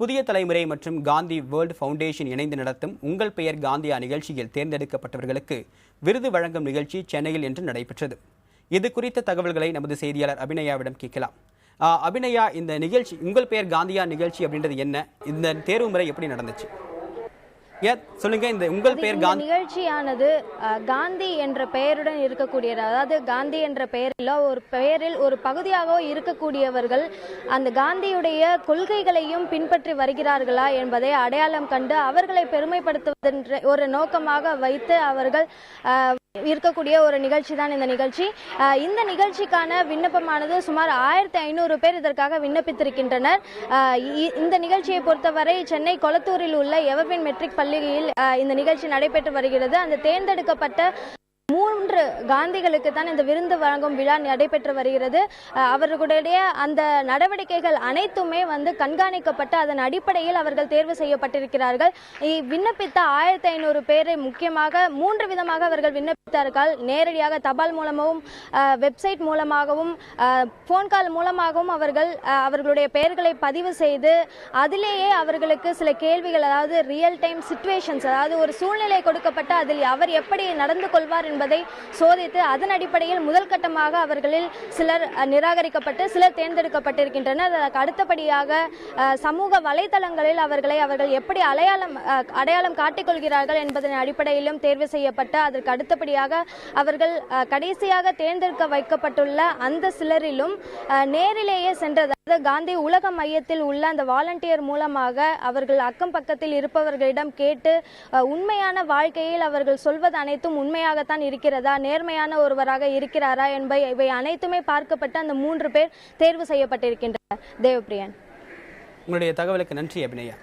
புதிய தலைமுறை மற்றும் காந்தி வேர்ல்ட் ஃபவுண்டேஷன் இணைந்து நடத்தும் உங்கள் பெயர் காந்தியா நிகழ்ச்சியில் தேர்ந்தெடுக்கப்பட்டவர்களுக்கு விருது வழங்கும் நிகழ்ச்சி சென்னையில் இன்று நடைபெற்றது. இது குறித்த தகவல்களை நமது செய்தியாளர் அபிநயாவிடம் கேட்கலாம். அபிநயா, இந்த நிகழ்ச்சி உங்கள் பெயர் காந்தியா நிகழ்ச்சி அப்படின்றது என்ன? இந்த தேர்வு முறை எப்படி நடந்துச்சு? சொல்லுங்க. இந்த உங்கள் பெயர் காந்தி நிகழ்ச்சியானது காந்தி என்ற பெயருடன் இருக்கக்கூடியது, அதாவது காந்தி என்ற பெயரில் ஒரு பகுதியாக இருக்கக்கூடியவர்கள் அந்த காந்தியுடைய கொள்கைகளையும் பின்பற்றி வருகிறார்களா என்பதை அடையாளம் கண்டு அவர்களை பெருமைப்படுத்துவதென்ற ஒரு நோக்கமாக வைத்து அவர்கள் இருக்கக்கூடிய ஒரு நிகழ்ச்சி தான் இந்த நிகழ்ச்சி. இந்த நிகழ்ச்சிக்கான விண்ணப்பமானது சுமார் 1500 பேர் இதற்காக விண்ணப்பித்திருக்கின்றனர். இந்த நிகழ்ச்சியை பொறுத்தவரை சென்னை கொளத்தூரில் உள்ள எவர்வின் மெட்ரிக் பள்ளியில் இந்த நிகழ்ச்சி நடைபெற்று வருகிறது. அந்த தேர்ந்தெடுக்கப்பட்ட 3 காந்திகளுக்கு தான் இந்த விருந்து வழங்கும் விழா நடைபெற்று வருகிறது. அவர்களுடைய அந்த நடவடிக்கைகள் அனைத்துமே கண்காணிக்கப்பட்டு அதன் அடிப்படையில் அவர்கள் தேர்வு செய்யப்பட்டிருக்கிறார்கள். விண்ணப்பித்த 1500 பேரை முக்கியமாக 3 விதமாக அவர்கள் விண்ணப்பித்தார்கள். நேரடியாக தபால் மூலமாகவும், வெப்சைட் மூலமாகவும், போன் கால் மூலமாகவும் அவர்களுடைய பெயர்களை பதிவு செய்து அதிலேயே அவர்களுக்கு சில கேள்விகள், அதாவது ரியல் டைம் சிச்சுவேஷன்ஸ், அதாவது ஒரு சூழ்நிலை கொடுக்கப்பட்ட அதில் அவர் எப்படி நடந்து கொள்வார் என்பதை சோதித்து அதன் அடிப்படையில் முதல் கட்டமாக அவர்களில் சிலர் நிராகரிக்கப்பட்டு சிலர் தேர்ந்தெடுக்கப்பட்டிருக்கின்றனர். அதற்கு அடுத்தபடியாக சமூக வலைதளங்களில் அவர்கள் எப்படி அடையாளம் காட்டிக்கொள்கிறார்கள் என்பதன் அடிப்படையிலும் தேர்வு செய்யப்பட்டு அதற்கு அடுத்தபடியாக அவர்கள் கடைசியாக தேர்ந்தெடுக்க வைக்கப்பட்டுள்ள அந்த சிலரிலும் நேரிலேயே சென்றது, காந்தி உலக மையத்தில் உள்ள அந்த வாலண்டியர் மூலமாக அவர்கள் அக்கம் பக்கத்தில் இருப்பவர்களிடம் கேட்டு உண்மையான வாழ்க்கையில் அவர்கள் சொல்வது அனைத்தும் உண்மையாகத்தான் இருக்கிறதா, நேர்மையான ஒருவராக இருக்கிறாரா இவை அனைத்துமே பார்க்கப்பட்டு அந்த 3 பேர் தேர்வு செய்யப்பட்டிருக்கின்றனர். தேவப்பிரியன், உங்களுடைய தகவலுக்கு நன்றி அபிநயா.